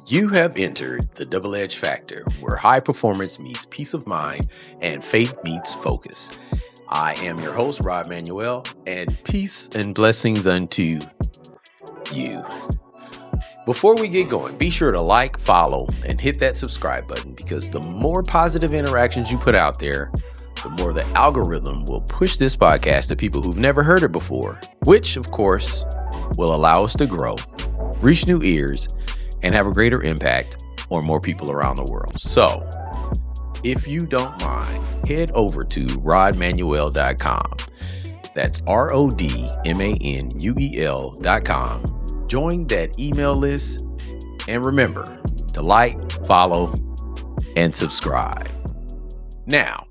You have entered the Double Edge Factor, where high performance meets peace of mind and faith meets focus. I am your host, Rod Manuel, and peace and blessings unto you. Before we get going, be sure to like, follow, and hit that subscribe button because the more positive interactions you put out there, the more the algorithm will push this podcast to people who've never heard it before, which, of course, will allow us to grow, reach new ears, and have a greater impact on more people around the world. So, if you don't mind, head over to rodmanuel.com. That's RODMANUEL.com. Join that email list, and remember to like, follow, and subscribe. Now,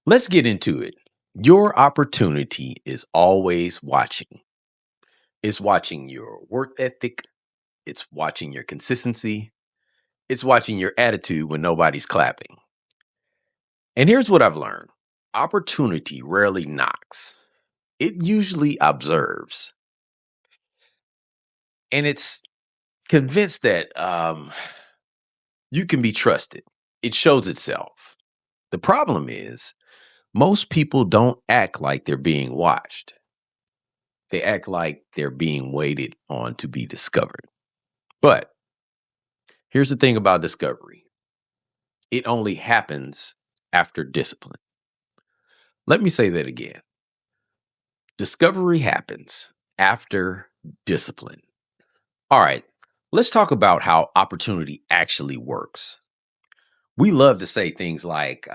let's get into it. Your opportunity is always watching. It's watching your work ethic. It's watching your consistency. It's watching your attitude when nobody's clapping. And here's what I've learned. Opportunity rarely knocks. It usually observes. And it's convinced that you can be trusted. It shows itself. The problem is most people don't act like they're being watched. They act like they're being waited on to be discovered. But here's the thing about discovery. It only happens after discipline. Let me say that again. Discovery happens after discipline. All right, let's talk about how opportunity actually works. We love to say things like,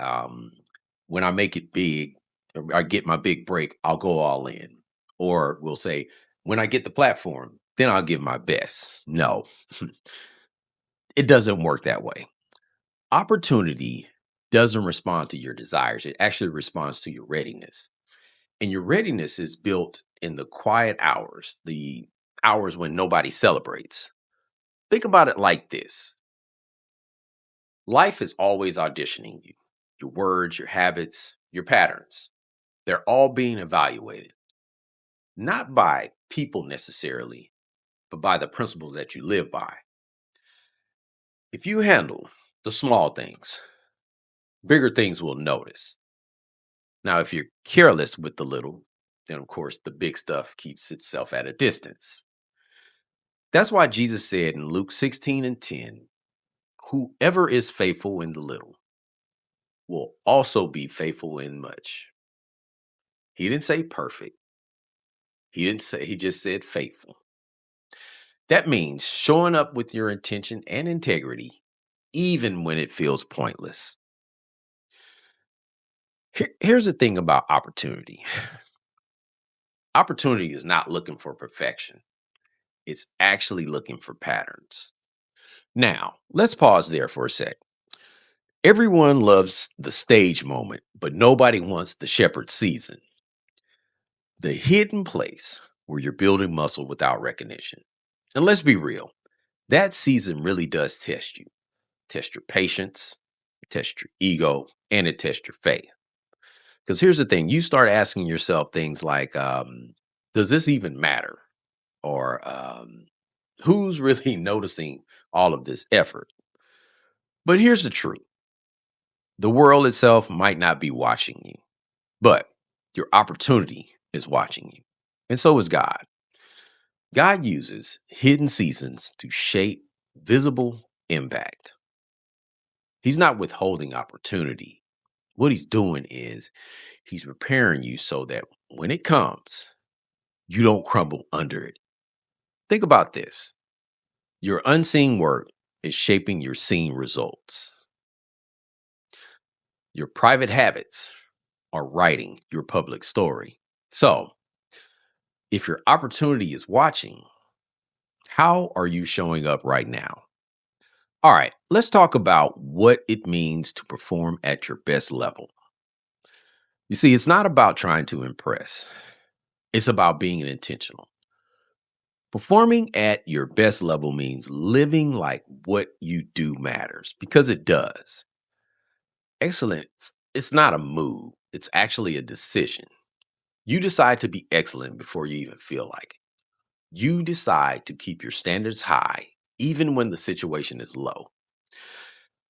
when I make it big, or I get my big break, I'll go all in. Or we'll say, when I get the platform, then I'll give my best. No, it doesn't work that way. Opportunity doesn't respond to your desires. It actually responds to your readiness. And your readiness is built in the quiet hours, the hours when nobody celebrates. Think about it like this. Life is always auditioning you. Your words, your habits, your patterns. They're all being evaluated. Not by people necessarily, but by the principles that you live by. If you handle the small things, bigger things will notice. Now, if you're careless with the little, then of course the big stuff keeps itself at a distance. That's why Jesus said in Luke 16:10, whoever is faithful in the little will also be faithful in much. He didn't say perfect. He just said faithful. That means showing up with your intention and integrity, even when it feels pointless. Here's the thing about opportunity. Opportunity is not looking for perfection. It's actually looking for patterns. Now, let's pause there for a sec. Everyone loves the stage moment, but nobody wants the shepherd season. The hidden place where you're building muscle without recognition. And let's be real, that season really does test you. Test your patience, test your ego, and it tests your faith. Because here's the thing, you start asking yourself things like, does this even matter? Or who's really noticing all of this effort? But here's the truth. The world itself might not be watching you, but your opportunity is watching you. And so is God. God uses hidden seasons to shape visible impact. He's not withholding opportunity. What he's doing is he's preparing you so that when it comes, you don't crumble under it. Think about this. Your unseen work is shaping your seen results. Your private habits are writing your public story. So, if your opportunity is watching, how are you showing up right now? All right, let's talk about what it means to perform at your best level. You see, it's not about trying to impress. It's about being intentional. Performing at your best level means living like what you do matters because it does. Excellence, it's not a mood, it's actually a decision. You decide to be excellent before you even feel like it. You decide to keep your standards high, even when the situation is low.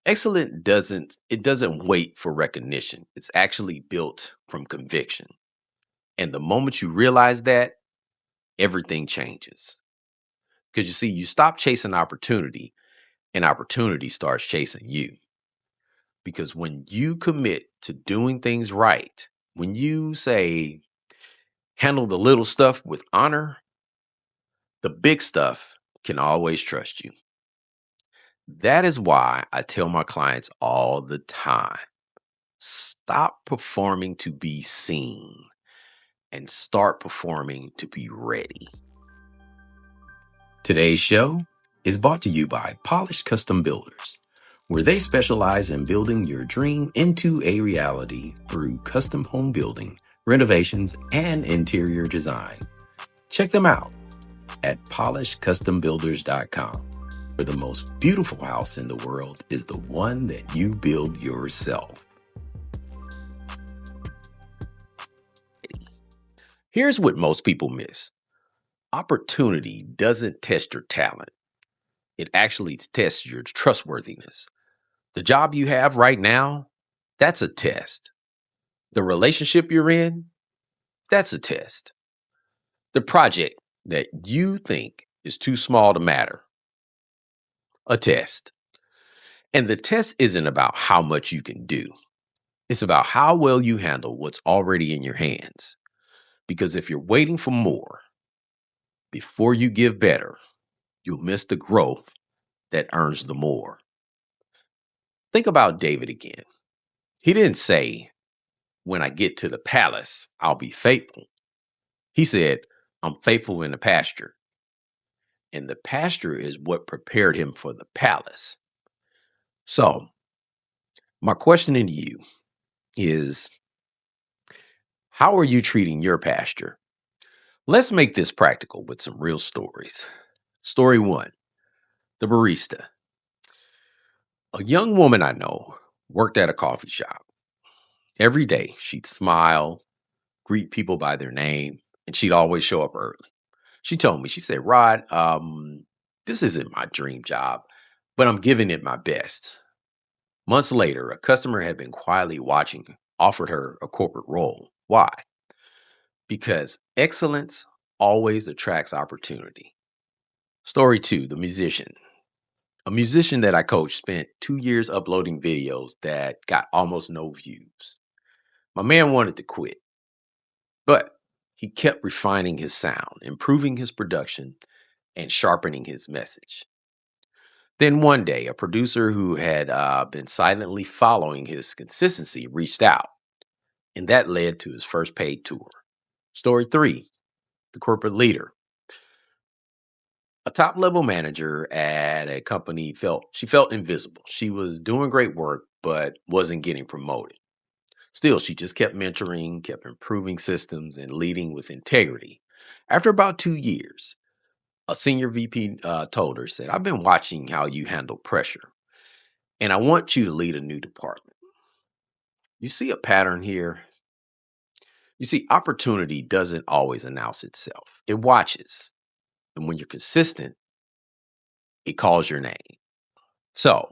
Excellent doesn't wait for recognition. It's actually built from conviction. And the moment you realize that, everything changes. Because you see, you stop chasing opportunity and opportunity starts chasing you. Because when you commit to doing things right, when you say, handle the little stuff with honor, the big stuff can always trust you. That is why I tell my clients all the time, stop performing to be seen and start performing to be ready. Today's show is brought to you by Polished Custom Builders, where they specialize in building your dream into a reality through custom home building, renovations, and interior design. Check them out at polishedcustombuilders.com, where the most beautiful house in the world is the one that you build yourself. Here's what most people miss. Opportunity doesn't test your talent. It actually tests your trustworthiness. The job you have right now, that's a test. The relationship you're in, that's a test. The project that you think is too small to matter, a test. And the test isn't about how much you can do. It's about how well you handle what's already in your hands. Because if you're waiting for more before you give better, you'll miss the growth that earns the more. Think about David again. He didn't say, when I get to the palace, I'll be faithful. He said, I'm faithful in the pasture. And the pasture is what prepared him for the palace. So, my question to you is, how are you treating your pasture? Let's make this practical with some real stories. Story one, the barista. A young woman I know worked at a coffee shop. Every day, she'd smile, greet people by their name, and she'd always show up early. She told me, she said, Rod, this isn't my dream job, but I'm giving it my best. Months later, a customer had been quietly watching, offered her a corporate role. Why? Because excellence always attracts opportunity. Story two, the musician. A musician that I coached spent 2 years uploading videos that got almost no views. My man wanted to quit, but he kept refining his sound, improving his production, and sharpening his message. Then one day, a producer who had been silently following his consistency reached out, and that led to his first paid tour. Story three, the corporate leader. A top level manager at a company felt invisible. She was doing great work, but wasn't getting promoted. Still, she just kept mentoring, kept improving systems, and leading with integrity. After about 2 years, a senior VP told her, said, I've been watching how you handle pressure, and I want you to lead a new department. You see a pattern here? You see, opportunity doesn't always announce itself. It watches. And when you're consistent, it calls your name. So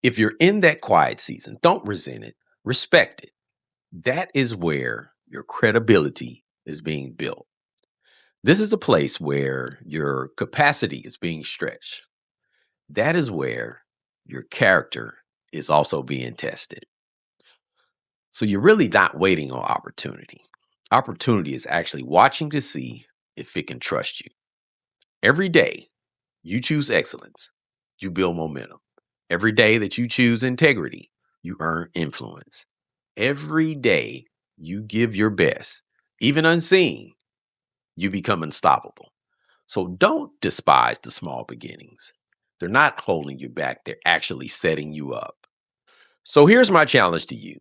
if you're in that quiet season, don't resent it, respect it. That is where your credibility is being built. This is a place where your capacity is being stretched. That is where your character is also being tested. So you're really not waiting on opportunity. Opportunity is actually watching to see if it can trust you. Every day you choose excellence, you build momentum. Every day that you choose integrity, you earn influence. Every day you give your best, even unseen, you become unstoppable. So don't despise the small beginnings. They're not holding you back, they're actually setting you up. So here's my challenge to you.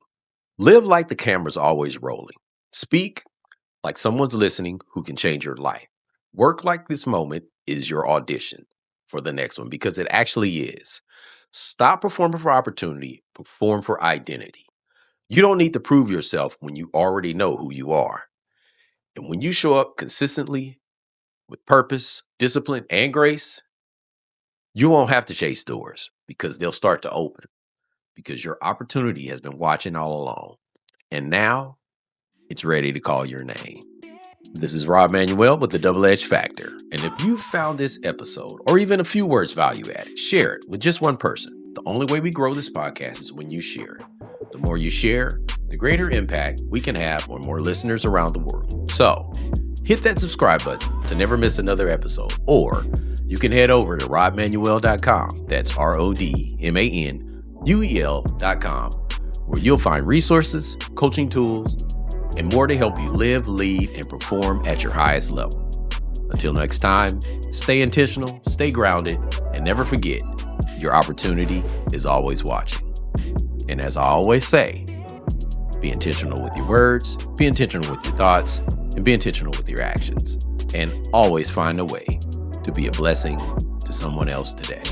Live like the camera's always rolling. Speak like someone's listening who can change your life. Work like this moment is your audition for the next one, because it actually is. Stop performing for opportunity, perform for identity. You don't need to prove yourself when you already know who you are. And when you show up consistently with purpose, discipline, and grace, You won't have to chase doors because they'll start to open because your opportunity has been watching all along. And now it's ready to call your name. This is Rob Manuel with the Double Edge Factor. And if you found this episode or even a few words value added, share it with just one person. The only way we grow this podcast is when you share it. The more you share, the greater impact we can have on more listeners around the world. So hit that subscribe button to never miss another episode. Or you can head over to rodmanuel.com. That's RODMANUEL.com, where you'll find resources, coaching tools, and more to help you live, lead, and perform at your highest level. Until next time, stay intentional, stay grounded, and never forget, your opportunity is always watching. And as I always say, be intentional with your words, be intentional with your thoughts, and be intentional with your actions. And always find a way to be a blessing to someone else today.